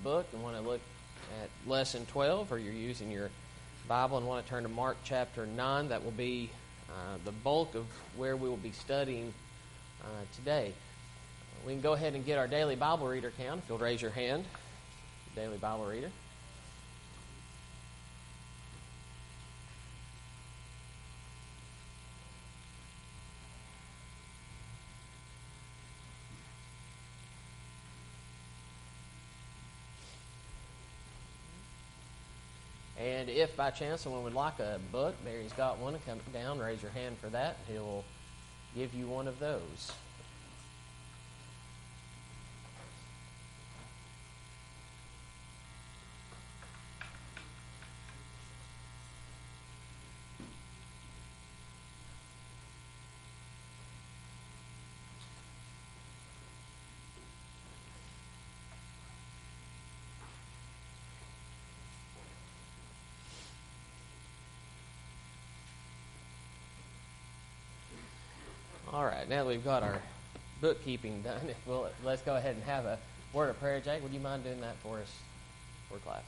book and want to look at lesson 12, or you're using your Bible and want to turn to Mark chapter 9, that will be the bulk of where we will be studying today. We can go ahead and get our daily Bible reader count. If you'll raise your hand, daily Bible reader. And if by chance someone would like a book, Barry's got one. Come down, raise your hand for that. He'll give you one of those. All right, now that we've got our bookkeeping done, let's go ahead and have a word of prayer. Jake, would you mind doing that for us for class?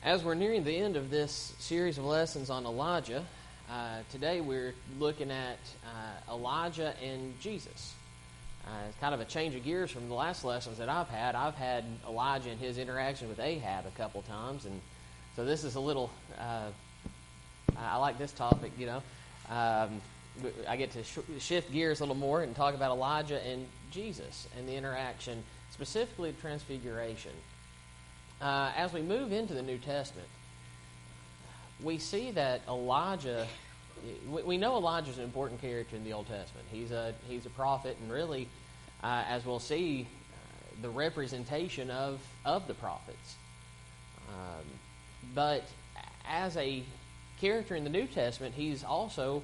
As we're nearing the end of this series of lessons on Elijah, today we're looking at Elijah and Jesus. It's kind of a change of gears from the last lessons that I've had. I've had Elijah and his interaction with Ahab a couple times, and so this is a little, I like this topic, you know. I get to shift gears a little more and talk about Elijah and Jesus and the interaction, specifically the Transfiguration. As we move into the New Testament, we see that Elijah, we know Elijah's an important character in the Old Testament. He's a prophet, and really, as we'll see, the representation of the prophets. But as a character in the New Testament, he's also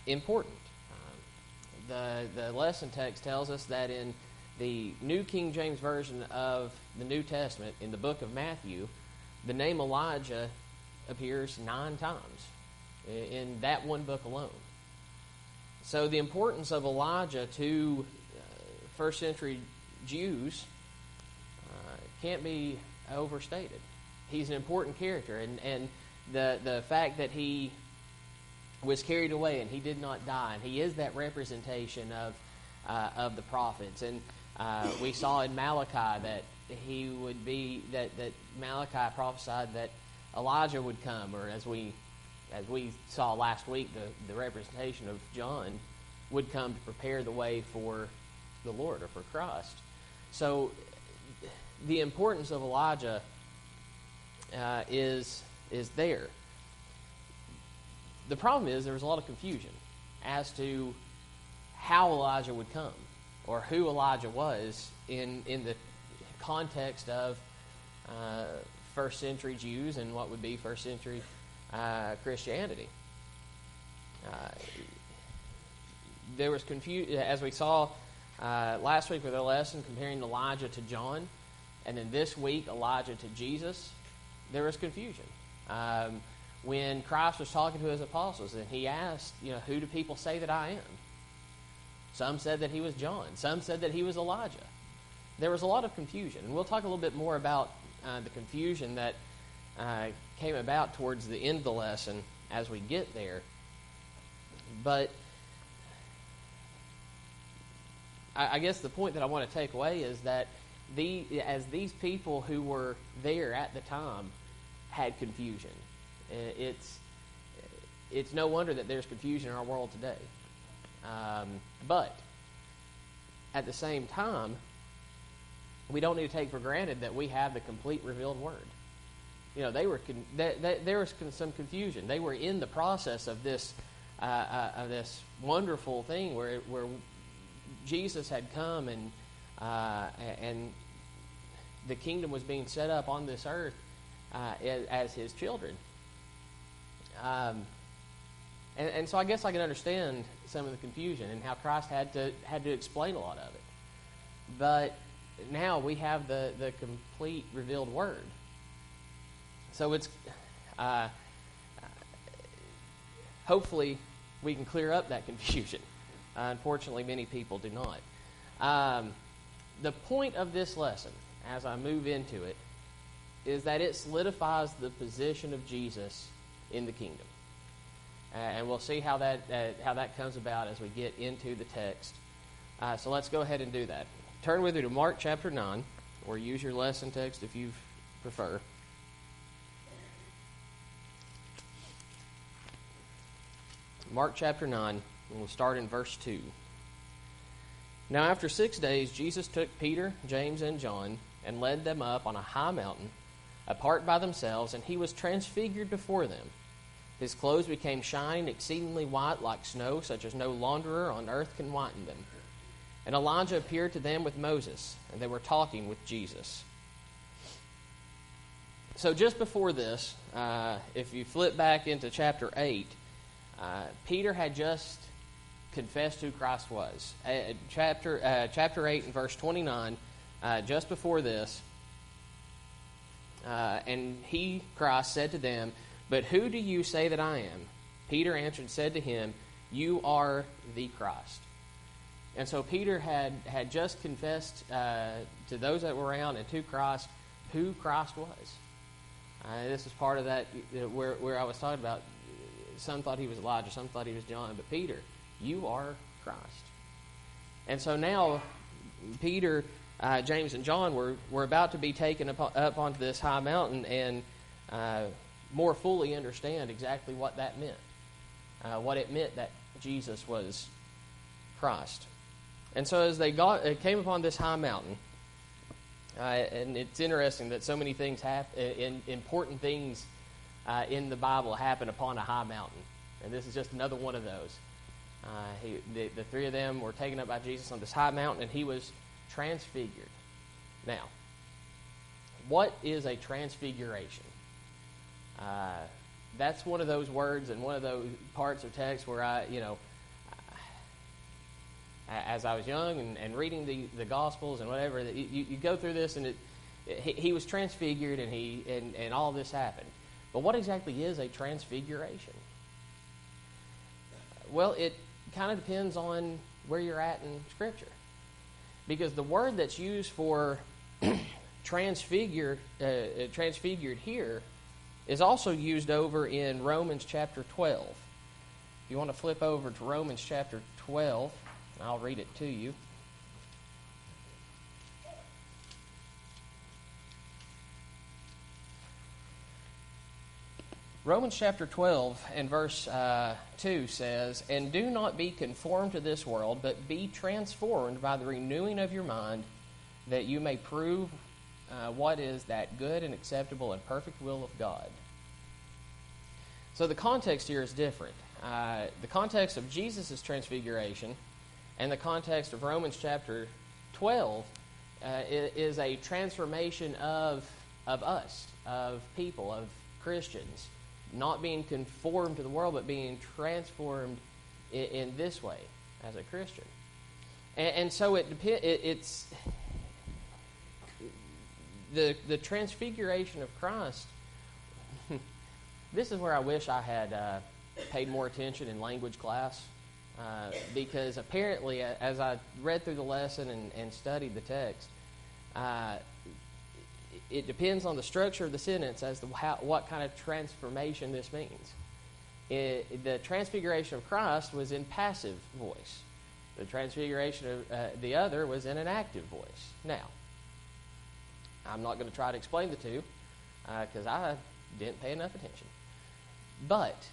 important. The lesson text tells us that in the New King James Version of the New Testament, in the book of Matthew, the name Elijah appears 9 times in that one book alone. So the importance of Elijah to first century Jews can't be overstated. He's an important character, and the fact that he was carried away and he did not die, and he is that representation of the prophets. And we saw in Malachi that he would be that Malachi prophesied that Elijah would come, or as we saw last week, the representation of John would come to prepare the way for the Lord, or for Christ. So the importance of Elijah is there. The problem is there was a lot of confusion as to how Elijah would come, or who Elijah was in the context of first century Jews and what would be first century Christianity. There was confusion, as we saw last week with our lesson comparing Elijah to John, and then this week Elijah to Jesus. There was confusion. When Christ was talking to his apostles, and he asked, who do people say that I am? Some said that he was John. Some said that he was Elijah. There was a lot of confusion. And we'll talk a little bit more about the confusion that came about towards the end of the lesson as we get there. But I guess the point that I want to take away is that as these people who were there at the time had confusion, it's no wonder that there's confusion in our world today. But at the same time, we don't need to take for granted that we have the complete revealed Word. You know, there was some confusion. They were in the process of this wonderful thing where Jesus had come and the kingdom was being set up on this earth as His children. And so I guess I can understand some of the confusion and how Christ had to explain a lot of it. But now we have the complete revealed Word. So it's hopefully we can clear up that confusion. Unfortunately, many people do not. The point of this lesson, as I move into it, is that it solidifies the position of Jesus in the kingdom. And we'll see how that comes about as we get into the text. So let's go ahead and do that. Turn with me to Mark chapter 9, or use your lesson text if you prefer. Mark chapter 9, and we'll start in verse 2. Now after 6 days, Jesus took Peter, James, and John, and led them up on a high mountain, apart by themselves, and He was transfigured before them. His clothes became shining, exceedingly white like snow, such as no launderer on earth can whiten them. And Elijah appeared to them with Moses, and they were talking with Jesus. So just before this, if you flip back into chapter 8, Peter had just confessed who Christ was. Chapter 8 and verse 29, just before this, and he, Christ, said to them, "But who do you say that I am?" Peter answered and said to him, "You are the Christ." And so Peter had just confessed to those that were around and to Christ who Christ was. This is part of that where I was talking about. Some thought He was Elijah, some thought He was John, but Peter, you are Christ. And so now Peter, James, and John were about to be taken up onto this high mountain and more fully understand exactly what that meant, what it meant that Jesus was Christ. And so as they came upon this high mountain, and it's interesting that so many things important things in the Bible happen upon a high mountain. And this is just another one of those. The three of them were taken up by Jesus on this high mountain, and He was transfigured. Now, what is a transfiguration? That's one of those words and one of those parts of text where as I was young and reading the Gospels and whatever, you go through this, and he was transfigured, and all this happened. But what exactly is a transfiguration? Well, it kind of depends on where you're at in Scripture. Because the word that's used for transfigured here is also used over in Romans chapter 12. If you want to flip over to Romans chapter 12, I'll read it to you. Romans chapter 12 and verse 2 says, "And do not be conformed to this world, but be transformed by the renewing of your mind, that you may prove what is that good and acceptable and perfect will of God." So the context here is different. The context of Jesus' transfiguration and the context of Romans chapter 12 is a transformation of us, of people, of Christians. Not being conformed to the world, but being transformed in this way as a Christian. And so it's the transfiguration of Christ. This is where I wish I had paid more attention in language class, because apparently, as I read through the lesson and studied the text, it depends on the structure of the sentence as to what kind of transformation this means. The transfiguration of Christ was in passive voice. The transfiguration of the other was in an active voice. Now, I'm not going to try to explain the two because I didn't pay enough attention. But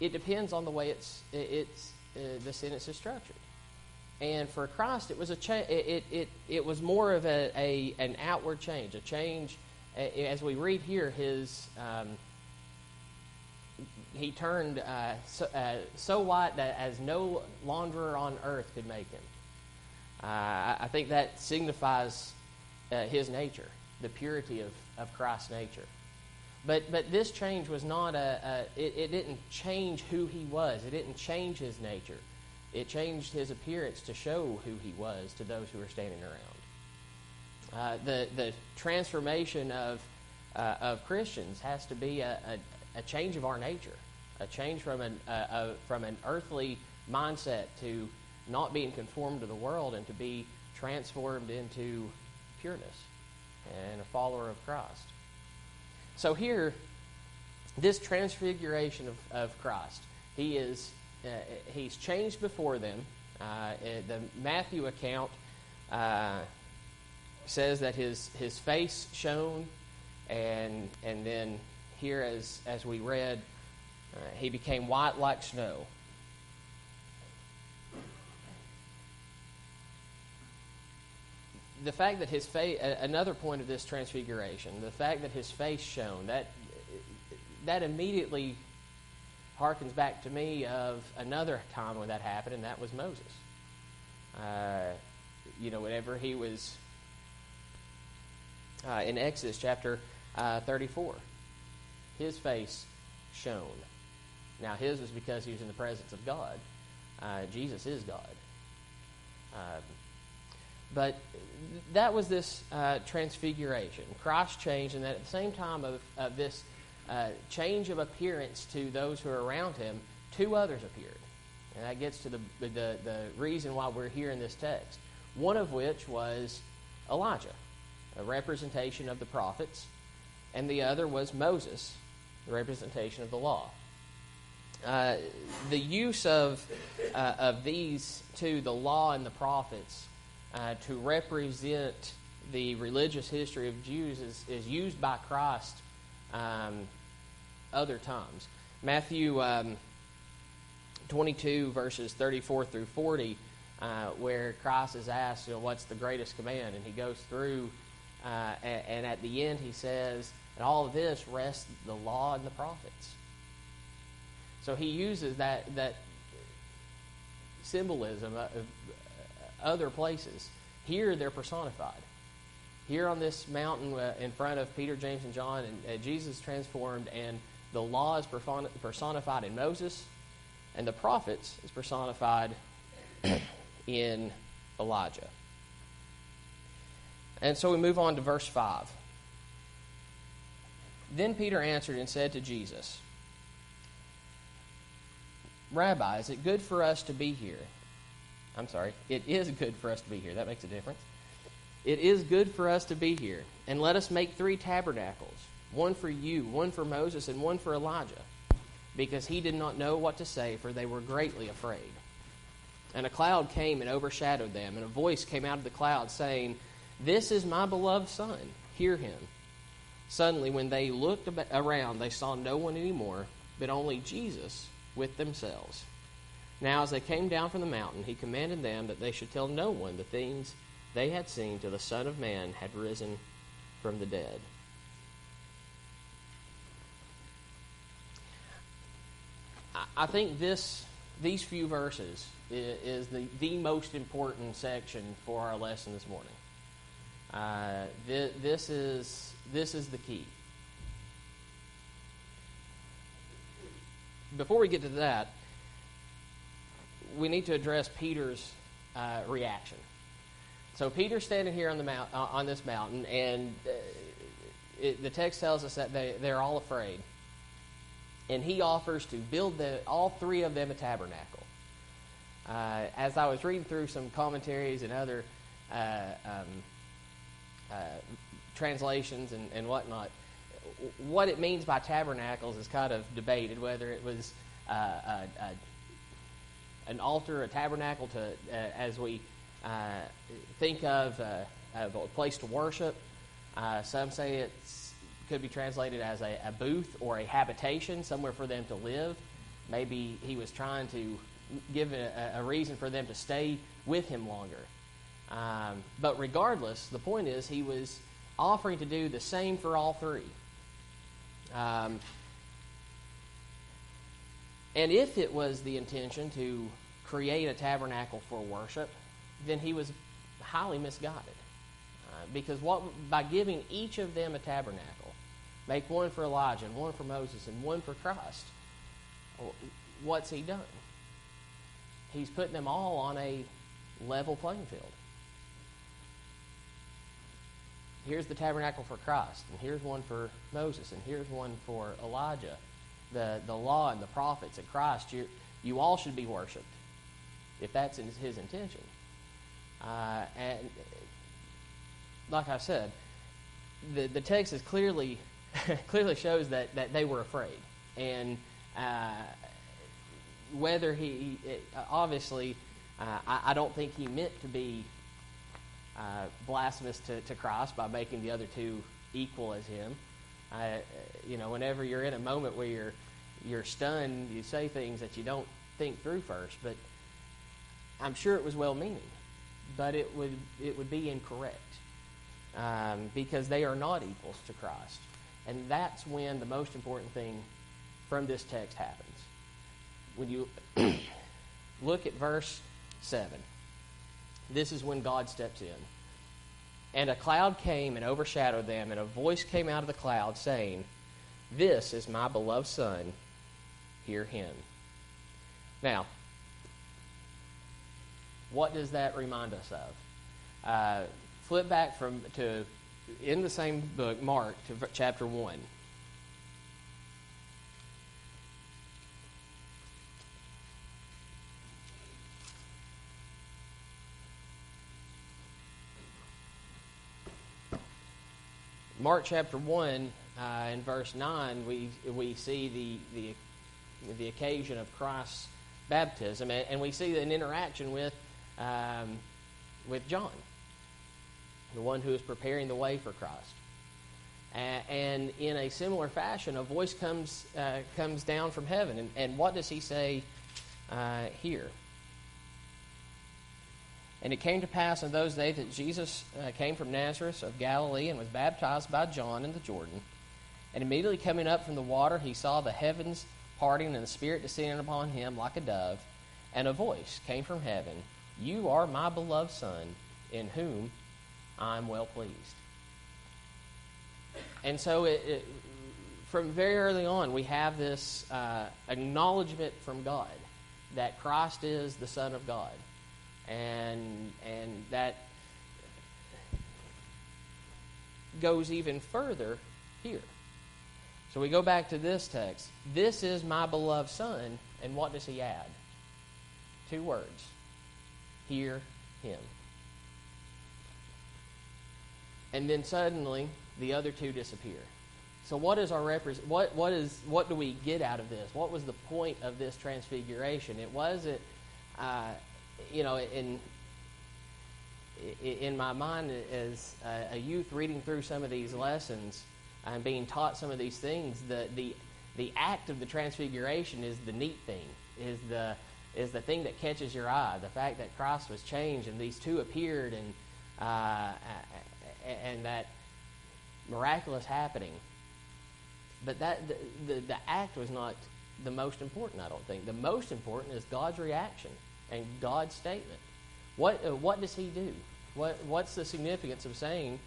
it depends on the way the sentence is structured. And for Christ, it was it was more of an outward change, a change. As we read here, he turned so white that as no launderer on earth could make him. I think that signifies his nature, the purity of Christ's nature. But this change was not it didn't change who he was. It didn't change his nature. It changed his appearance to show who he was to those who were standing around. The transformation of Christians has to be a change of our nature, a change from an earthly mindset to not being conformed to the world and to be transformed into pureness and a follower of Christ. So here, this transfiguration of Christ, he's changed before them. The Matthew account says that his face shone, and then here, as we read, he became white like snow. The fact that his face, another point of this transfiguration, the fact that his face shone, that immediately harkens back to me of another time when that happened, and that was Moses. Whenever he was in Exodus chapter 34, his face shone. Now, his was because he was in the presence of God. Jesus is God. But that was this transfiguration. Christ changed, and at the same time of this change of appearance to those who are around him, two others appeared. And that gets to the reason why we're here in this text. One of which was Elijah, a representation of the prophets, and the other was Moses, the representation of the law. The use of these two, the law and the prophets, to represent the religious history of Jews is used by Christ other times. Matthew 22, verses 34 through 40, where Christ is asked, what's the greatest command? And he goes through, and at the end he says, and all of this rests the law and the prophets. So he uses that symbolism of other places. Here they're personified. Here on this mountain in front of Peter, James, and John, and Jesus transformed, and the law is personified in Moses, and the prophets is personified in Elijah. And so we move on to verse 5. Then Peter answered and said to Jesus, Rabbi, is it good for us to be here? I'm sorry, it is good for us to be here. That makes a difference. It is good for us to be here. And let us make 3 tabernacles, one for you, one for Moses, and one for Elijah. Because he did not know what to say, for they were greatly afraid. And a cloud came and overshadowed them, and a voice came out of the cloud saying, This is my beloved Son, hear him. Suddenly, when they looked around, they saw no one anymore, but only Jesus with themselves. Now, as they came down from the mountain, he commanded them that they should tell no one the things they had seen till the Son of Man had risen from the dead. I think these few verses is the most important section for our lesson this morning. This is the key. Before we get to that, we need to address Peter's reaction. So Peter's standing here on this mountain, and the text tells us that they're all afraid. And he offers to build all 3 of them a tabernacle. As I was reading through some commentaries and other translations and whatnot, what it means by tabernacles is kind of debated, whether it was an altar, a tabernacle, as we think of a place to worship. Some say it could be translated as a booth or a habitation, somewhere for them to live. Maybe he was trying to give a reason for them to stay with him longer. But regardless, the point is he was offering to do the same for all three. And if it was the intention to create a tabernacle for worship, then he was highly misguided. Because by giving each of them a tabernacle, make one for Elijah and one for Moses and one for Christ, what's he done? He's putting them all on a level playing field. Here's the tabernacle for Christ, and here's one for Moses, and here's one for Elijah. The law and the prophets and Christ, you all should be worshipped, if that's his intention. And like I said, the text is clearly shows that they were afraid. And whether he obviously, I don't think he meant to be blasphemous to Christ by making the other two equal as him. Whenever you're in a moment where you're stunned, you say things that you don't think through first. But I'm sure it was well-meaning, but it would be incorrect because they are not equals to Christ, and that's when the most important thing from this text happens. When you look at verse 7, this is when God steps in. And a cloud came and overshadowed them, and a voice came out of the cloud saying, "This is my beloved Son, hear him." Now, what does that remind us of? Flip back to in the same book, Mark, to chapter 1. Mark chapter 1, in verse 9, we see the occasion of Christ's baptism, and we see an interaction with John, the one who is preparing the way for Christ. And in a similar fashion, a voice comes down from heaven, and what does he say here? And it came to pass in those days that Jesus came from Nazareth of Galilee and was baptized by John in the Jordan. And immediately coming up from the water, he saw the heavens parting and the Spirit descending upon him like a dove. And a voice came from heaven, "You are my beloved Son, in whom I am well pleased." And so from very early on, we have this acknowledgement from God that Christ is the Son of God. And that goes even further here. So we go back to this text. This is my beloved Son. And what does he add? 2 words. Hear him. And then suddenly the other two disappear. So what is our what do we get out of this? What was the point of this transfiguration? It wasn't in my mind as a youth reading through some of these lessons and being taught some of these things, the act of the transfiguration is the neat thing, is the thing that catches your eye. The fact that Christ was changed and these two appeared and that miraculous happening. But the act was not the most important, I don't think. The most important is God's reaction and God's statement. What does he do? What's the significance of saying,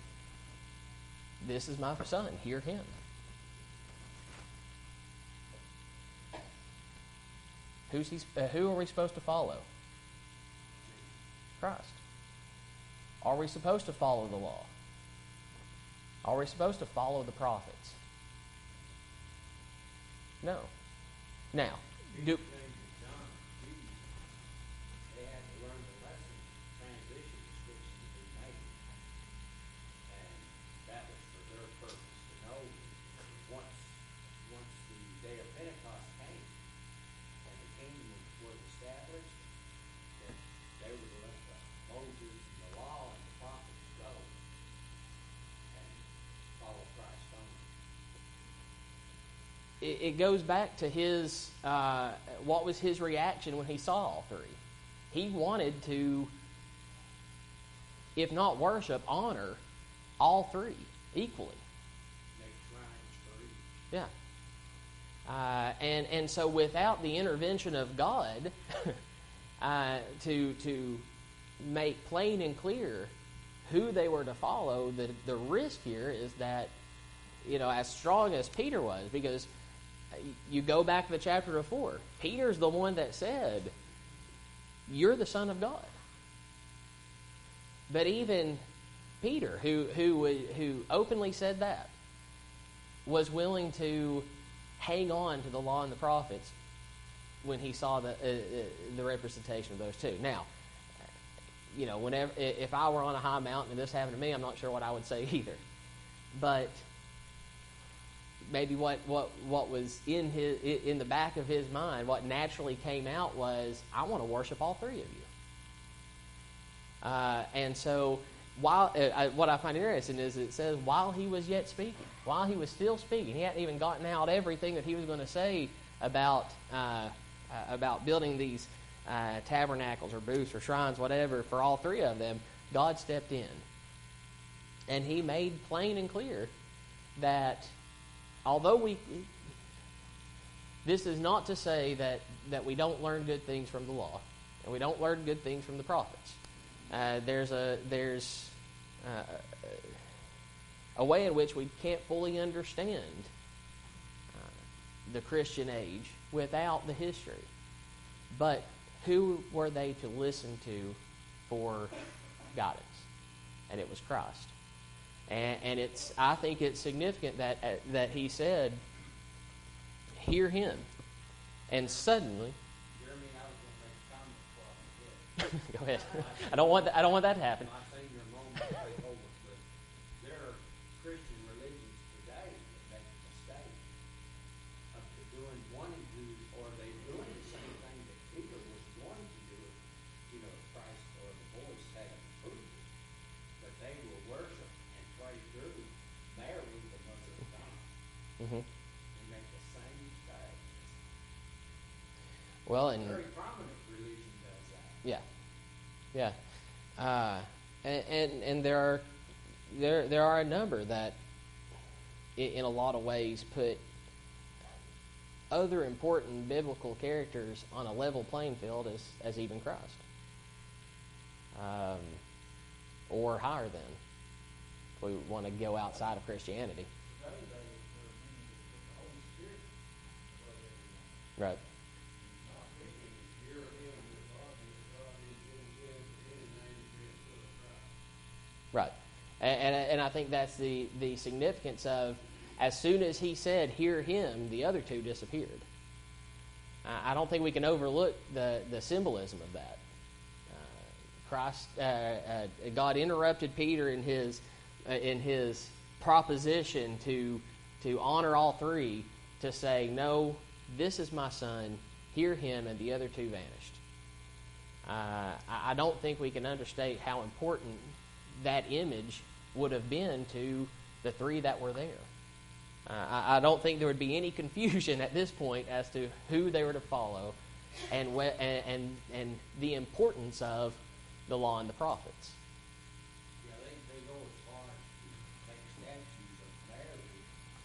"This is my Son, hear him"? Who are we supposed to follow? Christ. Are we supposed to follow the law? Are we supposed to follow the prophets? No. Now, do... It goes back to his what was his reaction when he saw all three. He wanted to if not worship, honor all three equally. Yeah. And so without the intervention of God to make plain and clear who they were to follow, the risk here is that, as strong as Peter was, because you go back to the chapter before, Peter's the one that said, "You're the Son of God." But even Peter, who openly said that, was willing to hang on to the law and the prophets when he saw the representation of those two. Now, whenever if I were on a high mountain and this happened to me, I'm not sure what I would say either. But maybe what was in the back of his mind, what naturally came out was, I want to worship all three of you. And so, what I find interesting is it says, while he was yet speaking, while he was still speaking, he hadn't even gotten out everything that he was going to say about building these tabernacles or booths or shrines, whatever, for all three of them. God stepped in, and he made plain and clear that although this is not to say that we don't learn good things from the law, and we don't learn good things from the prophets. There's a way in which we can't fully understand the Christian age without the history. But who were they to listen to for guidance? And it was Christ. And I think it's significant that he said, "Hear him," and suddenly. Go ahead. I don't want that to happen. There are Christian religions today that make a mistake of wanting to, or they doing the same thing that Peter was wanting to do. Christ or the voice hadn't approved it, but they will worship and pray through Mary, the mother of God. Mm-hmm. They make the same mistake. Well, and very prominent religion does that. Yeah. And there are a number that, in a lot of ways, put other important biblical characters on a level playing field as even Christ, or higher than, if we want to go outside of Christianity. Right. Right. And I think that's the significance of, as soon as he said, "Hear him," the other two disappeared. I don't think we can overlook the symbolism of that. God interrupted Peter in his proposition to honor all three, to say, "No, this is my son, hear him," and the other two vanished. I don't think we can understate how important that image would have been to the three that were there. I don't think there would be any confusion at this point as to who they were to follow, and the importance of the law and the prophets. Yeah, they go as far as to make statues of Mary,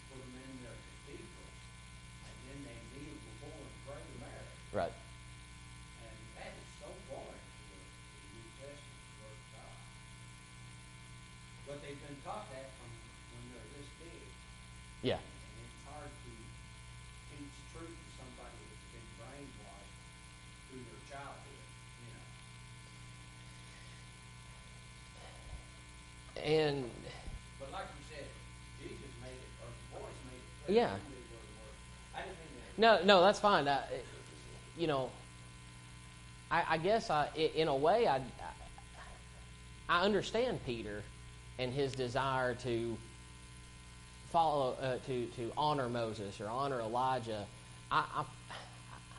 put them in their cathedral, and then they kneel before and pray to Mary. Right. And that is so foreign to the New Testament Word of God. But they've been taught that from when they're this big. Yeah. And it's hard to teach truth to somebody that's been brainwashed through their childhood, But like you said, Jesus made it, or the voice made it clear. Yeah. I didn't mean that. No, that's fine. I guess in a way, I understand Peter and his desire to follow, to honor Moses or honor Elijah. I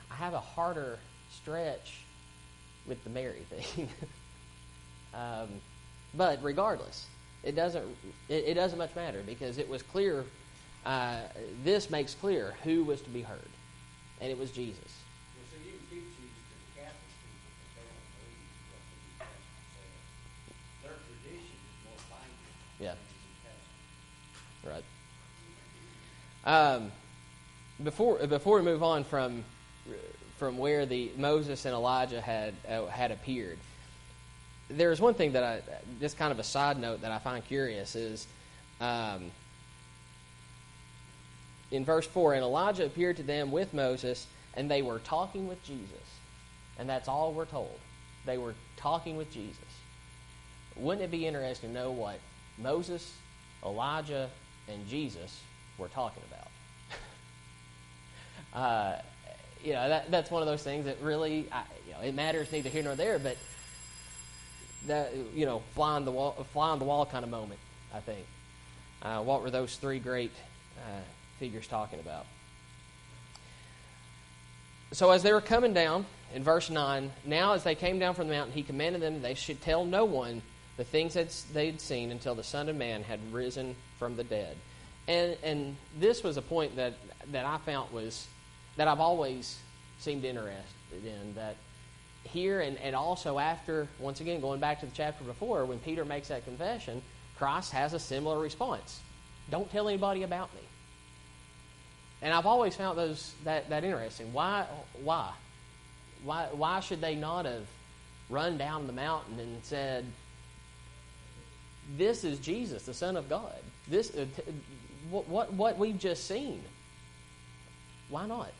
have a harder stretch with the Mary thing. But regardless, it doesn't much matter, because it was clear. This makes clear who was to be heard, and it was Jesus. Well, so you can teach these to the Catholic people, but they don't believe what the New Testament says. Their tradition Yeah. Right. Before we move on from where the Moses and Elijah had appeared, there's one thing that just kind of a side note that I find curious is, in verse 4, and Elijah appeared to them with Moses, and they were talking with Jesus. And that's all we're told. They were talking with Jesus. Wouldn't it be interesting to know what Moses, Elijah, and Jesus were talking about? That's one of those things that really, it matters neither here nor there, but that, fly on the wall kind of moment, I think. What were those three great figures talking about? So as they were coming down, in verse 9, now as they came down from the mountain, he commanded them that they should tell no one the things that they'd seen until the Son of Man had risen from the dead. And this was a point that I found that I've always seemed interested in, that here and also after, once again, going back to the chapter before, when Peter makes that confession, Christ has a similar response. Don't tell anybody about me. And I've always found that interesting. Why should they not have run down the mountain and said, "This is Jesus, the Son of God. This, what we've just seen." Why not?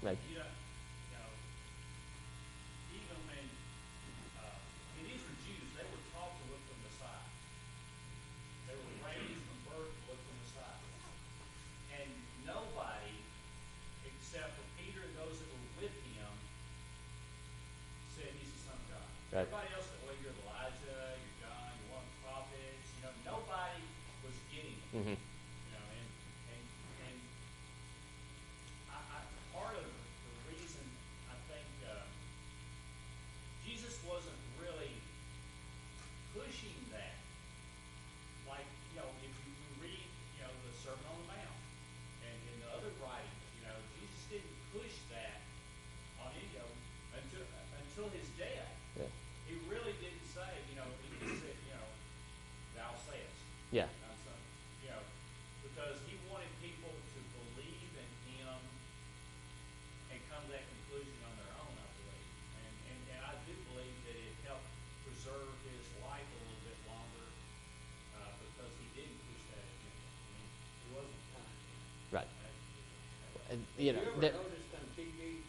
Maybe. Even when these were Jews, they were taught to look for the Messiah. They were raised from birth to look for the Messiah. And nobody, except for Peter and those that were with him, said he's the Son of God. Right. Everybody else said, well, you're Elijah, you're John, you're one of the prophets. Nobody was getting it. Mm-hmm. Part of the reason I think Jesus wasn't really pushing that. Like, if you read, the Sermon on the Mount and in the other writings, Jesus didn't push that on any of them until his death. Yeah. He really didn't say, he just said, thou sayest. Yeah. Because he wanted people to believe in him and come to that conclusion on their own, I believe. And I do believe that it helped preserve his life a little bit longer because he didn't push that agenda. He wasn't trying to. Right. Have you ever noticed on TV,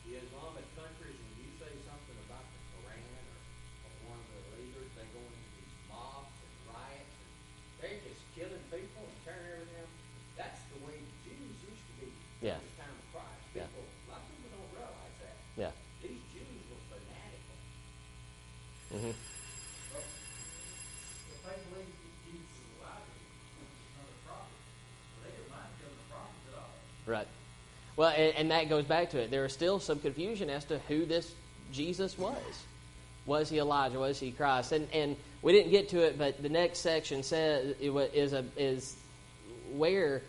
the Islamic countries, when you say something about the Quran or one of the leaders, they go into these mobs and riots, and they're just killing people and tearing everything up. That's the way Jews used to be Yeah. at the time of Christ. Yeah. A lot of people don't realize that. Yeah. These Jews were fanatical. Mm-hmm. Well, if they believe Jesus is Elijah, another prophet, they didn't mind killing the prophets at all. Right. Well, and that goes back to it. There is still some confusion as to who this Jesus was. Was he Elijah? Was he Christ? And we didn't get to it, but the next section says is where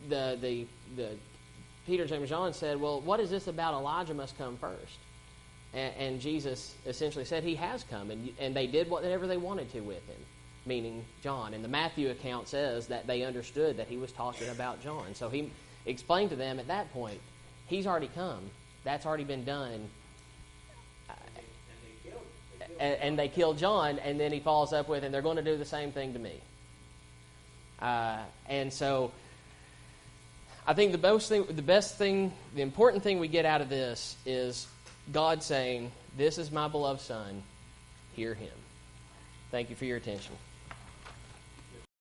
the Peter, James, and John said, well, what is this about Elijah must come first? And Jesus essentially said he has come, and they did whatever they wanted to with him, meaning John. And the Matthew account says that they understood that he was talking about John. So he explained to them at that point, he's already come. That's already been done. And they killed John, and then he follows up with, and they're going to do the same thing to me. And so I think the important thing we get out of this is God saying, "This is my beloved Son, hear him." Thank you for your attention.